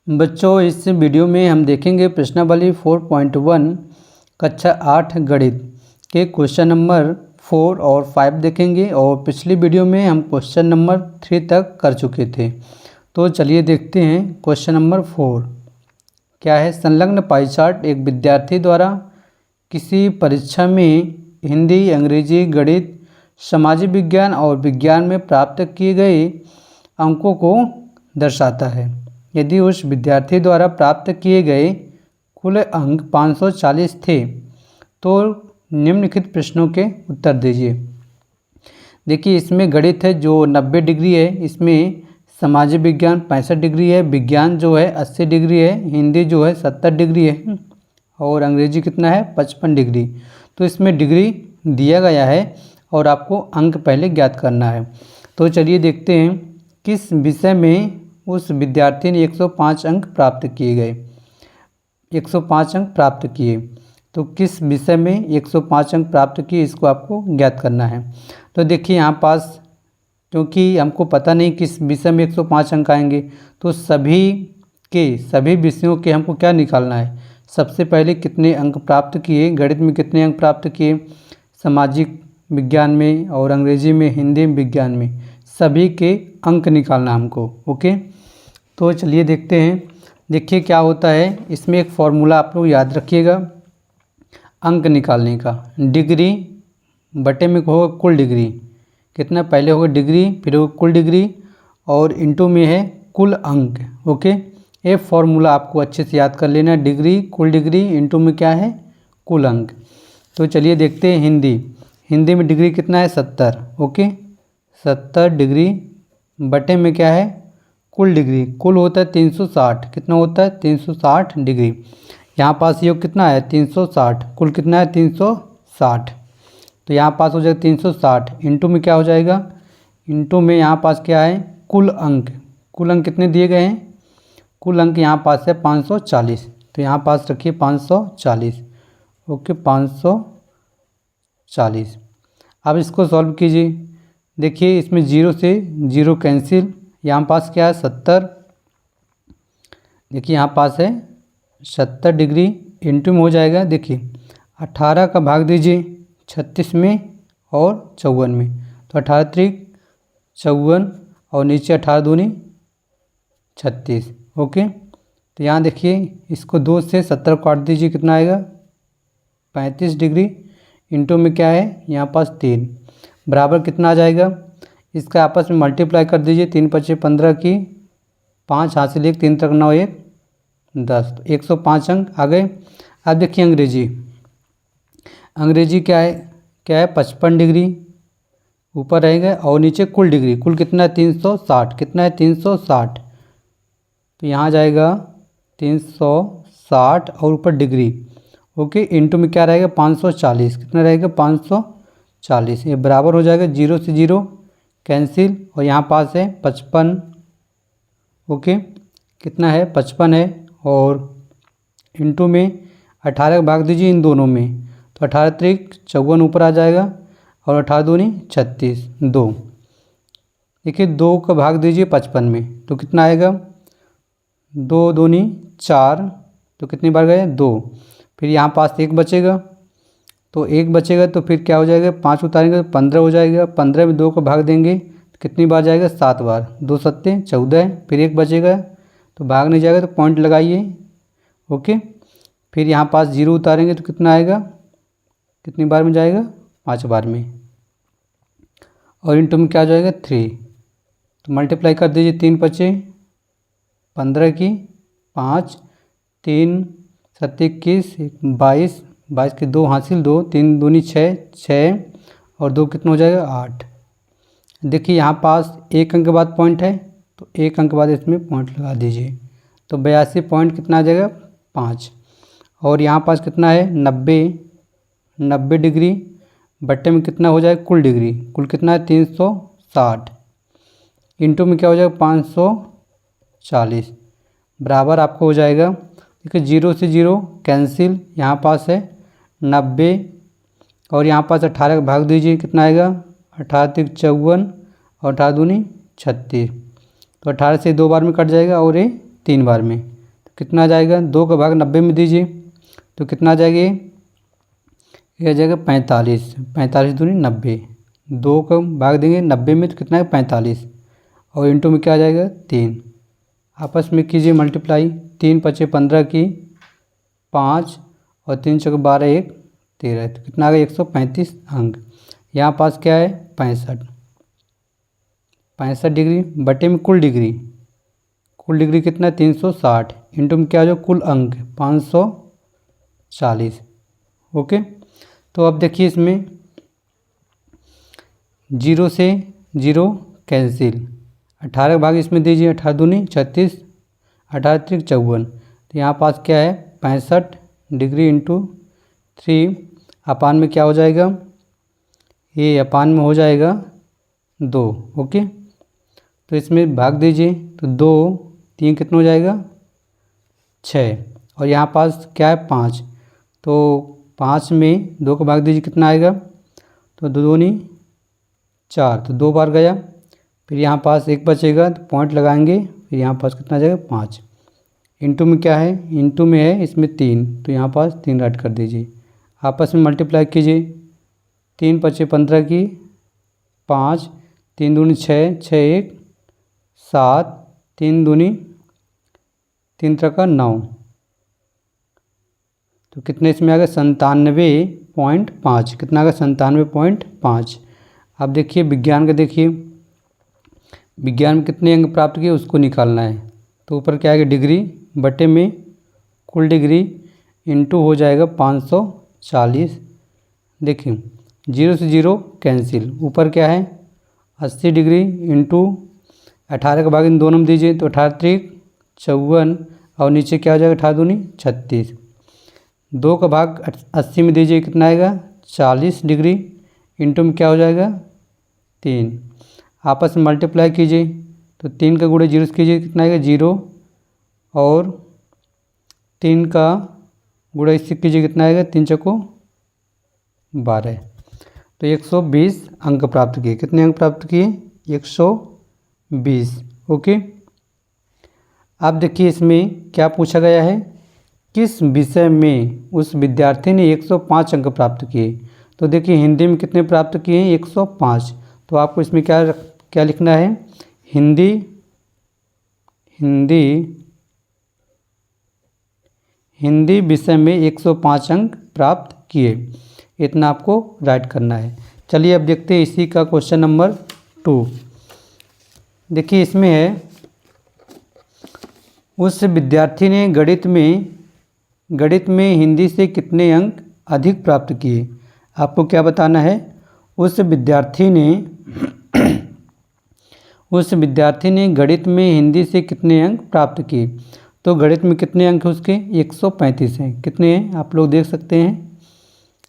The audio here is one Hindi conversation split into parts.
बच्चों, इस वीडियो में हम देखेंगे प्रश्नावली 4.1 कक्षा 8 गणित के क्वेश्चन नंबर 4 और 5 देखेंगे। और पिछली वीडियो में हम क्वेश्चन नंबर 3 तक कर चुके थे। तो चलिए देखते हैं क्वेश्चन नंबर 4 क्या है। संलग्न पाई चार्ट एक विद्यार्थी द्वारा किसी परीक्षा में हिंदी, अंग्रेजी, गणित, समाज विज्ञान और विज्ञान में प्राप्त किए गए अंकों को दर्शाता है। यदि उस विद्यार्थी द्वारा प्राप्त किए गए कुल अंक 540 थे तो निम्नलिखित प्रश्नों के उत्तर दीजिए। देखिए, इसमें गणित है जो 90 डिग्री है, इसमें समाज विज्ञान 65 डिग्री है, विज्ञान जो है 80 डिग्री है, हिंदी जो है 70 डिग्री है और अंग्रेजी कितना है 55 डिग्री। तो इसमें डिग्री दिया गया है और आपको अंक पहले ज्ञात करना है। तो चलिए देखते हैं किस विषय में उस विद्यार्थी ने 105 अंक प्राप्त किए गए। 105 अंक प्राप्त किए, तो किस विषय में 105 अंक प्राप्त किए इसको आपको ज्ञात करना है। तो देखिए यहाँ पास, क्योंकि हमको पता नहीं किस विषय में 105 अंक आएंगे, तो सभी विषयों के हमको क्या निकालना है। सबसे पहले कितने अंक प्राप्त किए, गणित में कितने अंक प्राप्त किए, सामाजिक विज्ञान में और अंग्रेजी में, हिंदी में, विज्ञान में, सभी के अंक निकालना हमको। ओके, तो चलिए देखते हैं। देखिए क्या होता है, इसमें एक फॉर्मूला आप लोग याद रखिएगा अंक निकालने का। डिग्री बटे में होगा कुल डिग्री, कितना पहले होगा डिग्री, फिर होगा कुल डिग्री और इंटू में है कुल अंक। ओके, ये फॉर्मूला आपको अच्छे से याद कर लेना। डिग्री कुल डिग्री इंटू में क्या है कुल अंक। तो चलिए देखते हैं हिंदी में डिग्री कितना है 70। ओके, 70 डिग्री बटे में क्या है कुल डिग्री, कुल होता है 360, कितना होता है 360 डिग्री। यहाँ पास योग कितना है 360, कुल कितना है 360, तो यहाँ पास हो जाएगा 360 इंटू में क्या हो जाएगा, इंटू में यहाँ पास क्या है कुल अंक। कुल अंक कितने दिए गए हैं, कुल अंक यहाँ पास है 540, तो यहाँ पास रखिए 540। ओके, 540। अब इसको सॉल्व कीजिए। देखिए इसमें 0 से 0 कैंसिल, यहाँ पास क्या है 70। देखिए यहाँ पास है 70 डिग्री इंटू में हो जाएगा। देखिए 18 का भाग दीजिए 36 में और 54 में, तो 18 त्रिक 54 और नीचे 18 दूनी 36। ओके, तो यहाँ देखिए इसको 2 से 70 काट दीजिए, कितना आएगा 35 डिग्री इंटू में क्या है यहाँ पास 3 बराबर कितना आ जाएगा। इसका आपस में मल्टीप्लाई कर दीजिए, 3 पचे 15 की 5 हासिल 1, 3 तक 9 1 10, तो 105 अंक आ गए। अब देखिए अंग्रेजी क्या है 55 डिग्री ऊपर रहेगा और नीचे कुल डिग्री, कुल कितना है 360, कितना है 360, तो यहाँ जाएगा 360 और ऊपर डिग्री। ओके, इंटू में क्या रहेगा 540, कितना रहेगा 540, ये बराबर हो जाएगा 0 से 0 कैंसिल और यहाँ पास है 55। ओके, कितना है 55 है और इंटू में 18 का भाग दीजिए इन दोनों में, तो 18 त्रिक 54 ऊपर आ जाएगा और 18 दूनी 36 2। देखिए 2 का भाग दीजिए 55 में, तो कितना आएगा 2 दूनी 4, तो कितनी बार गए 2। फिर यहाँ पास 1 बचेगा, तो 1 बचेगा तो फिर क्या हो जाएगा 5 उतारेंगे तो 15 हो जाएगा। 15 में 2 को भाग देंगे तो कितनी बार जाएगा 7 बार, 2 सत्ते 14, फिर 1 बचेगा तो भाग नहीं जाएगा तो पॉइंट लगाइए। ओके, फिर यहाँ पास 0 उतारेंगे तो कितना आएगा, कितनी बार में जाएगा 5 बार में, और इंटू में क्या हो जाएगा 3, तो मल्टीप्लाई कर दीजिए 3 पचे 15 की 5, 3 सत्ते 21, 22, 22 के 2 हासिल 2, 3 दूनी 6 6 और 2 कितना हो जाएगा 8। देखिए यहाँ पास 1 अंक के बाद पॉइंट है, तो 1 अंक के बाद इसमें पॉइंट लगा दीजिए, तो 82 पॉइंट कितना आ जाएगा 5। और यहाँ पास कितना है 90 डिग्री बट्टे में कितना हो जाएगा कुल डिग्री, कुल कितना है 360 इंटू में क्या हो जाएगा 540 बराबर आपको हो जाएगा। देखिए 0 से 0 कैंसिल, यहाँ पास है 90 और यहाँ पास 18 का भाग दीजिए, कितना आएगा 18 त्रिक 54 और 18 दूनी 36, तो 18 से 2 बार में कट जाएगा और ये 3 बार में। कितना आ जाएगा, 2 का भाग 90 में दीजिए तो कितना आ जाएगा, ये आ जाएगा 45, 45 दूनी 90, 2 का भाग देंगे 90 में तो कितना है 45, और इंटू में क्या आ जाएगा 3, आपस में कीजिए मल्टीप्लाई, 3 पचे 15 की 5 और 3 चौके 12 1 13, तो कितना आ गया 135 अंक। यहाँ पास क्या है 65 डिग्री बटे में कुल डिग्री कितना है 360, इंटू में क्या हो जाए कुल अंक 540। ओके, तो अब देखिए इसमें 0 से 0 कैंसिल, 18 का भाग इसमें दीजिए, 18 दूनी 36, 18 त्रिक 54, तो यहाँ पास क्या है 65 डिग्री इंटू 3 अपान में क्या हो जाएगा, ये अपान में हो जाएगा 2। ओके, तो इसमें भाग दीजिए तो 2 3 कितना हो जाएगा 6, और यहाँ पास क्या है 5, तो 5 में 2 का भाग दीजिए कितना आएगा, तो 2 दूनी 4, तो 2 बार गया, फिर यहाँ पास 1 बचेगा तो पॉइंट लगाएंगे, फिर यहाँ पास कितना आ जाएगा 5, इंटू में क्या है, इंटू में है इसमें 3, तो यहाँ पास 3 ऐड कर दीजिए, आपस में मल्टीप्लाई कीजिए, 3 पचे 15 की 5, 3 दूनी 6, 6 1 7, 3 दूनी 3 3 9, तो कितने इसमें आ गया 97.5, कितना आ गया 97.5। अब देखिए विज्ञान का, देखिए विज्ञान में कितने अंक प्राप्त किए उसको निकालना है, तो ऊपर क्या आएगा डिग्री बटे में कुल डिग्री इंटू हो जाएगा 540। देखिए 0 से 0 कैंसिल, ऊपर क्या है 80 डिग्री इंटू 18 का भाग इन दोनों में दीजिए तो 18 त्रिक 54, और नीचे क्या हो जाएगा 18 दूनी 36, 2 का भाग 80 में दीजिए कितना आएगा 40 डिग्री इंटू में क्या हो जाएगा 3, आपस में मल्टीप्लाई कीजिए तो 3 का गुणे 0 से कीजिए कितना आएगा 0, और 3 का गुणे इससे कीजिए कितना आएगा 3 चौको 12, तो 120 अंक प्राप्त किए। कितने अंक प्राप्त किए 120। ओके, अब देखिए इसमें क्या पूछा गया है, किस विषय में उस विद्यार्थी ने 105 अंक प्राप्त किए, तो देखिए हिंदी में कितने प्राप्त किए हैं 105, तो आपको इसमें क्या लिखना है, हिंदी विषय में 105 अंक प्राप्त किए, इतना आपको राइट करना है। चलिए अब देखते हैं इसी का क्वेश्चन नंबर 2। देखिए इसमें है, उस विद्यार्थी ने गणित में हिंदी से कितने अंक अधिक प्राप्त किए। आपको क्या बताना है, उस विद्यार्थी ने गणित में हिंदी से कितने अंक प्राप्त किए। तो गणित में कितने अंक हैं उसके 135 हैं, कितने हैं आप लोग देख सकते हैं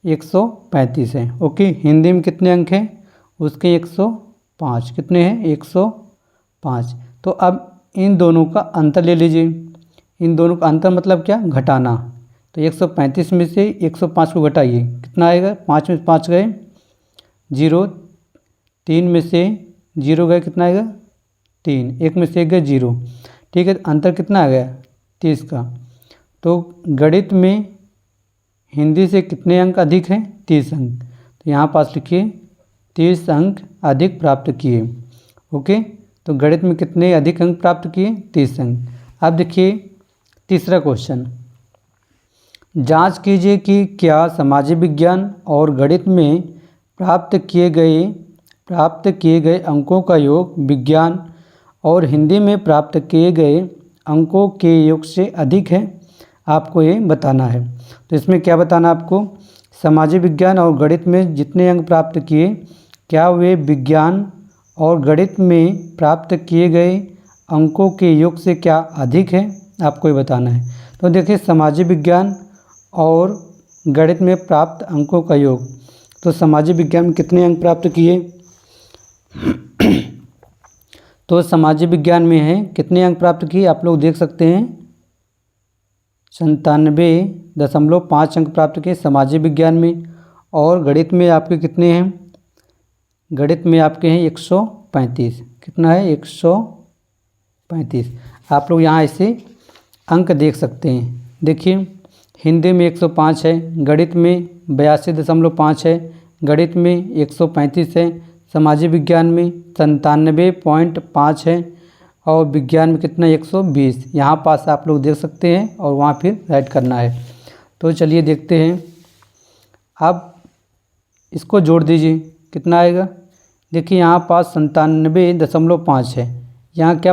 135 हैं। ओके, हिंदी में कितने अंक हैं उसके 105, कितने हैं 105। तो अब इन दोनों का अंतर ले लीजिए, इन दोनों का अंतर मतलब क्या, घटाना, तो 135 में से 105 को घटाइए कितना आएगा, 5 में से 5 गए 0, 3 में से 0 गए कितना आएगा 3, 1 में से 1 गए 0, ठीक है, अंतर कितना आ गया 30 का। तो गणित में हिंदी से कितने अंक अधिक हैं 30 अंक, तो यहाँ पास लिखिए 30 अंक अधिक प्राप्त किए। ओके, तो गणित में कितने अधिक अंक प्राप्त किए 30 अंक। अब देखिए तीसरा क्वेश्चन, जांच कीजिए कि क्या सामाजिक विज्ञान और गणित में प्राप्त किए गए अंकों का योग विज्ञान और हिंदी में प्राप्त किए गए अंकों के योग से अधिक है, आपको ये बताना है। तो इसमें क्या बताना आपको, सामाजिक विज्ञान और गणित में जितने अंक प्राप्त किए क्या वे विज्ञान और गणित में प्राप्त किए गए अंकों के योग से क्या अधिक है, आपको ये बताना है। तो देखिए सामाजिक विज्ञान और गणित में प्राप्त अंकों का योग, तो सामाजिक विज्ञान में कितने अंक प्राप्त किए तो सामाजिक विज्ञान में है कितने अंक प्राप्त किए आप लोग देख सकते हैं 97.5 अंक प्राप्त किए सामाजिक विज्ञान में, और गणित में आपके कितने हैं, गणित में आपके हैं 135, कितना है 135। आप लोग यहाँ इसे अंक देख सकते हैं। देखिए हिंदी में 105 है, गणित में 82.5 है, गणित में 135 है, सामाजिक विज्ञान में 97.5 है और विज्ञान में कितना 120। यहाँ पास आप लोग देख सकते हैं और वहाँ फिर राइट करना है। तो चलिए देखते हैं। अब इसको जोड़ दीजिए, कितना आएगा। देखिए यहाँ पास 97.5 है। यहाँ क्या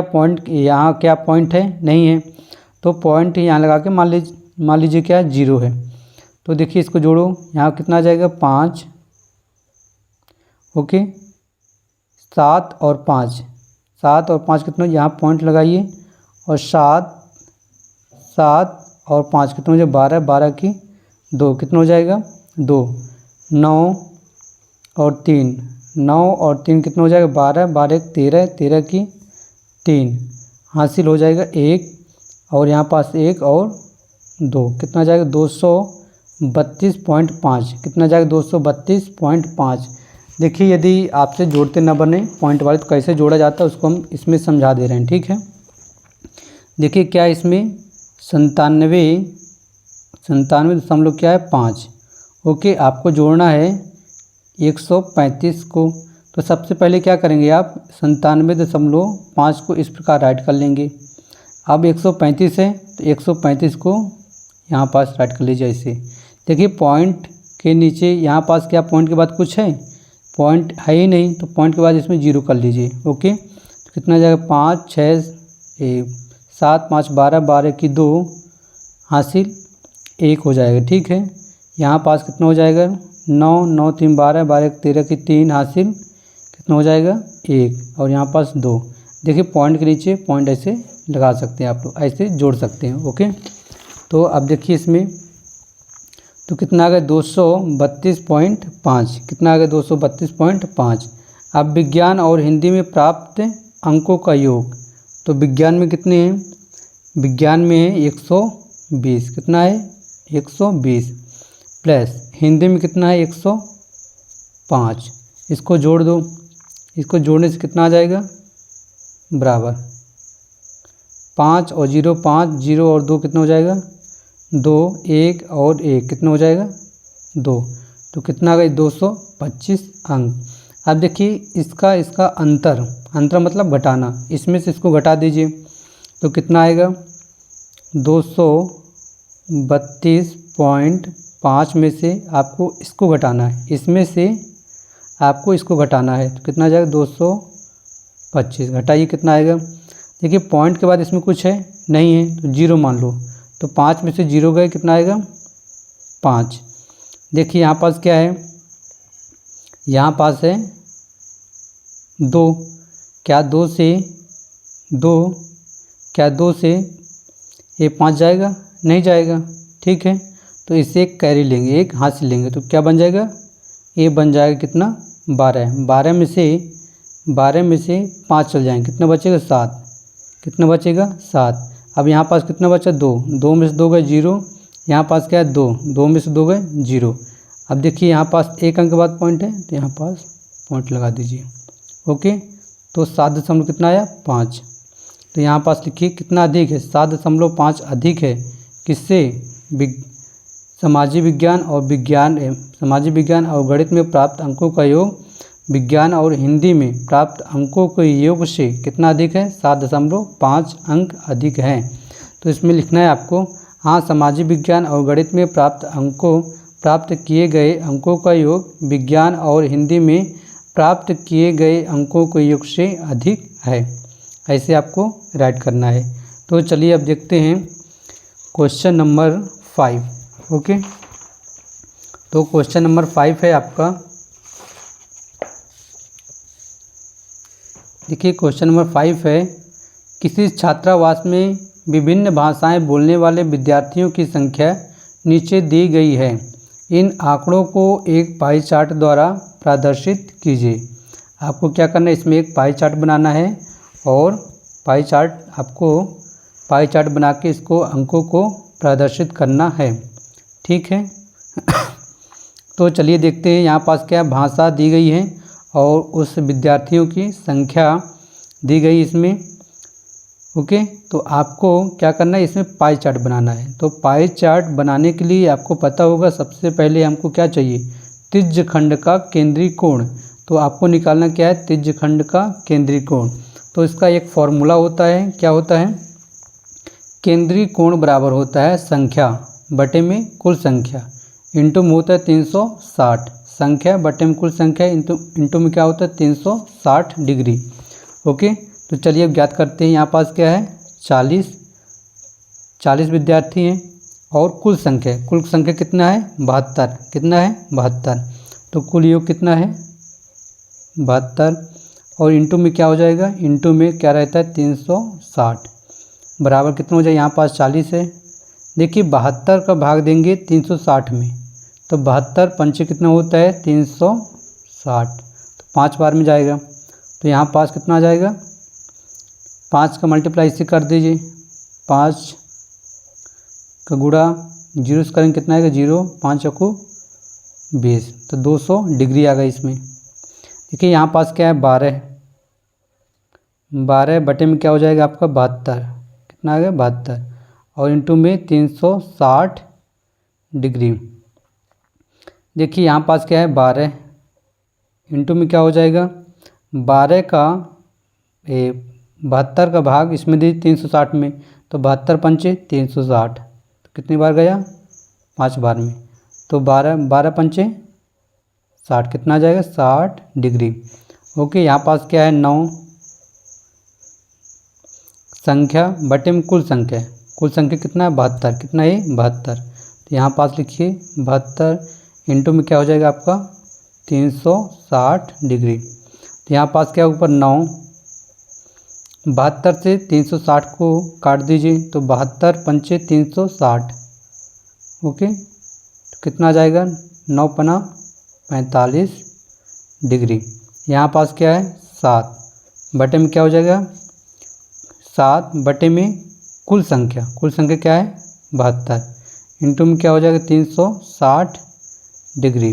पॉइंट है, नहीं है, तो पॉइंट यहाँ लगा के मान लीजिए क्या 0 है। तो देखिए इसको जोड़ो, यहाँ कितना आ जाएगा 5, ओके। 7 और 5 कितना, यहाँ पॉइंट लगाइए और 7 और 5 कितना हो जाएगा 12 की 2 कितना हो जाएगा 2। 9 और 3 कितना हो जाएगा 12 एक 13 की 3 हासिल हो जाएगा 1 और यहाँ पास 1 और 2 कितना जाएगा 232.5 कितना जाएगा 232.5। देखिए यदि आपसे जोड़ते न बने पॉइंट वाले तो कैसे जोड़ा जाता है उसको हम इसमें समझा दे रहे हैं, ठीक है। देखिए क्या इसमें 97 क्या है 5, ओके। आपको जोड़ना है 135 को, तो सबसे पहले क्या करेंगे आप 97.5 को इस प्रकार राइट कर लेंगे। अब 135 है तो 135 को यहाँ पास राइट कर लीजिए ऐसे। देखिए पॉइंट के नीचे यहाँ पास क्या पॉइंट के बाद कुछ है, पॉइंट है ही नहीं, तो पॉइंट के बाद इसमें 0 कर लीजिए, ओके। तो कितना जाएगा 5 6 7 5 12 की 2 हासिल 1 हो जाएगा, ठीक है। यहाँ पास कितना हो जाएगा 9 3 12 एक 13 की 3 हासिल कितना हो जाएगा 1 और यहाँ पास 2। देखिए पॉइंट के नीचे पॉइंट ऐसे लगा सकते हैं आप लोग, ऐसे जोड़ सकते हैं, ओके। तो अब देखिए इसमें तो कितना आ गया 232.5 कितना आ गया 232.5। अब विज्ञान और हिंदी में प्राप्त अंकों का योग, तो विज्ञान में कितने हैं, विज्ञान में है 120 कितना है 120 प्लस हिंदी में कितना है 105। इसको जोड़ दो, इसको जोड़ने से कितना आ जाएगा बराबर 5 और 0 5 0 और 2 कितना हो जाएगा 2 1 और 1 कितना हो जाएगा 2। तो कितना आ गया 225 अंक। अब देखिए इसका अंतर मतलब घटाना, इसमें से इसको घटा दीजिए तो कितना आएगा 232.5 में से आपको इसको घटाना है, इसमें से आपको इसको घटाना है, तो कितना आ जाएगा 225। घटाइए कितना आएगा। देखिए पॉइंट के बाद इसमें कुछ है नहीं है तो 0 मान लो, तो 5 में से 0 गए कितना आएगा 5। देखिए यहाँ पास क्या है, यहाँ पास है 2, क्या 2 से ये 5 जाएगा, नहीं जाएगा, ठीक है। तो इससे एक कैरी लेंगे, एक हासिल लेंगे, तो क्या बन जाएगा ये बन जाएगा कितना 12 में से 5 चल जाएंगे कितना बचेगा 7, कितना बचेगा 7। अब यहाँ पास कितना बचा 2 में से 2 गए 0, यहाँ पास क्या है 2 में से 2 गए 0। अब देखिए यहाँ पास 1 अंक के बाद पॉइंट है तो यहाँ पास पॉइंट लगा दीजिए, ओके। तो 7 कितना आया 5। तो यहाँ पास लिखिए कितना अधिक है 7.5 अधिक है किससे, सामाजिक विज्ञान और गणित में प्राप्त अंकों का योग विज्ञान और हिंदी में प्राप्त अंकों के योग से कितना अधिक है 7.5 अंक अधिक हैं। तो इसमें लिखना है आपको, हाँ सामाजिक विज्ञान और गणित में प्राप्त किए गए अंकों का योग विज्ञान और हिंदी में प्राप्त किए गए अंकों के योग से अधिक है, ऐसे आपको राइट करना है। तो चलिए अब देखते हैं क्वेश्चन नंबर 5, ओके। तो क्वेश्चन नंबर 5 है आपका, देखिए क्वेश्चन नंबर 5 है, किसी छात्रावास में विभिन्न भाषाएं बोलने वाले विद्यार्थियों की संख्या नीचे दी गई है। इन आंकड़ों को एक पाई चार्ट द्वारा प्रदर्शित कीजिए। आपको क्या करना है, इसमें एक पाई चार्ट बनाना है और पाई चार्ट बना के इसको अंकों को प्रदर्शित करना है, ठीक है। तो चलिए देखते हैं, यहाँ पास क्या भाषा दी गई है और उस विद्यार्थियों की संख्या दी गई इसमें, ओके, तो आपको क्या करना है, इसमें पाई चार्ट बनाना है। तो पाई चार्ट बनाने के लिए आपको पता होगा सबसे पहले हमको क्या चाहिए, त्रिज्यखंड का केंद्रीय कोण। तो आपको निकालना क्या है, त्रिज्यखंड का केंद्रीय कोण। तो इसका एक फॉर्मूला होता है, क्या होता है, केंद्रीय कोण बराबर होता है संख्या बटे में कुल संख्या इंटू में होता है 360, संख्या बटे में कुल संख्या इंटू में क्या होता है 360 डिग्री। ओके, तो चलिए अब ज्ञात करते हैं। यहाँ पास क्या है 40 विद्यार्थी हैं और कुल संख्या कितना है 72, कितना है 72। तो कुल योग कितना है 72 और इंटू में क्या हो जाएगा, इंटू में क्या रहता है 360 बराबर कितना हो जाए, यहाँ पास 40 है। देखिए 72 का भाग देंगे 360 में, तो 72 पंचे कितना होता है 360, तो 5 बार में जाएगा। तो यहाँ पास कितना आ जाएगा, 5 का मल्टीप्लाई इससे कर दीजिए, 5 का गुणा 0 से करेंगे कितना आएगा 0, 5 चौको 20, तो 200 डिग्री आ गई इसमें। देखिए यहाँ पास क्या है 12 बटे में क्या हो जाएगा आपका 72, कितना आ गया 72 और इंटू में 360 डिग्री। देखिए यहाँ पास क्या है 12 इंटू में क्या हो जाएगा 12 का 72 का भाग इसमें दी 360 में, तो 72 पंचे 360, तो कितनी बार गया 5 बार में, तो 12 पंचे 60, कितना आ जाएगा 60 डिग्री। ओके, यहाँ पास क्या है 9, संख्या बटे में कुल संख्या कितना है 72, कितना है 72। तो यहाँ पास लिखिए 72 इंटू में क्या हो जाएगा आपका 360 डिग्री। तो यहाँ पास क्या ऊपर 9, 72 से 360 को काट दीजिए, तो 72 पंचे 360। ओके, तो कितना आ जाएगा 9 पना 45 डिग्री। यहाँ पास क्या है 7 बटे में क्या हो जाएगा 7 बटे में कुल संख्या क्या है 72 इंटू में क्या हो जाएगा 360 डिग्री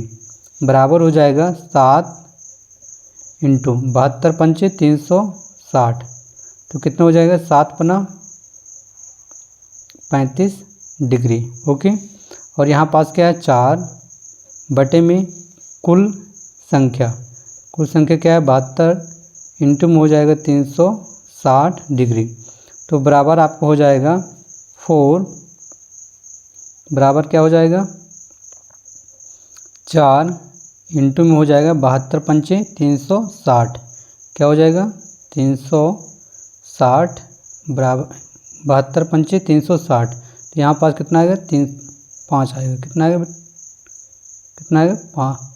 बराबर हो जाएगा 7 इंटू 72 पंचे 360, तो कितना हो जाएगा 7 पना 35 डिग्री। ओके, और यहाँ पास क्या है 4 बटे में कुल संख्या क्या है 72 इंटू में हो जाएगा 360 डिग्री। तो बराबर आपको हो जाएगा 4 बराबर क्या हो जाएगा 4 इंटू में हो जाएगा 72 पंचे 360, क्या हो जाएगा 360 बराबर 72 पंचे 360। तो यहाँ पास कितना आएगा 5 आएगा, कितना आएगा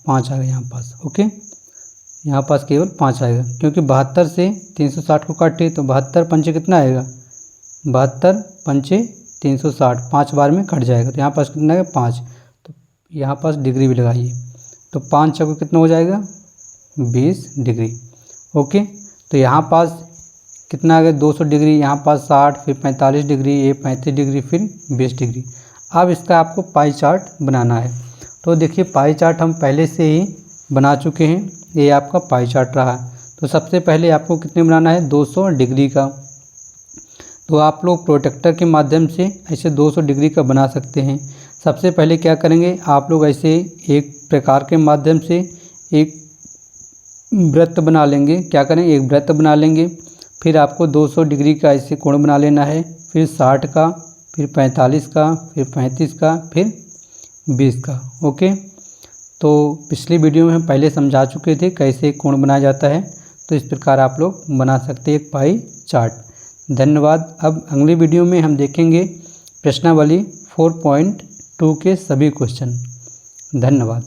5 आएगा यहाँ पास। ओके, यहाँ पास केवल 5 आएगा क्योंकि 72 से 360 को काटे तो 72 पंचे कितना आएगा 72 पंचे 360, 5 बार में कट जाएगा, तो यहाँ पास कितना आएगा 5। तो यहाँ पास डिग्री भी लगाइए, तो 5 चौको कितना हो जाएगा 20 डिग्री। ओके, तो यहाँ पास कितना आ गया 200 डिग्री, यहाँ पास 60, फिर 45 डिग्री, ये 35 डिग्री, फिर 20 डिग्री। अब इसका आपको पाई चार्ट बनाना है। तो देखिए पाई चार्ट हम पहले से ही बना चुके हैं, ये आपका पाई चार्ट रहा। तो सबसे पहले आपको कितने बनाना है 200 डिग्री का। तो आप लोग प्रोटेक्टर के माध्यम से ऐसे 200 डिग्री का बना सकते हैं। सबसे पहले क्या करेंगे आप लोग, ऐसे एक प्रकार के माध्यम से एक वृत्त बना लेंगे। क्या करेंगे एक वृत्त बना लेंगे, फिर आपको 200 डिग्री का ऐसे कोण बना लेना है, फिर 60 का, फिर 45 का, फिर 35 का, फिर 20 का। ओके, तो पिछली वीडियो में हम पहले समझा चुके थे कैसे कोण बनाया जाता है। तो इस प्रकार आप लोग बना सकते हैं एक पाई चार्ट। धन्यवाद। अब अगली वीडियो में हम देखेंगे प्रश्नावली 4.2 के सभी क्वेश्चन। धन्यवाद।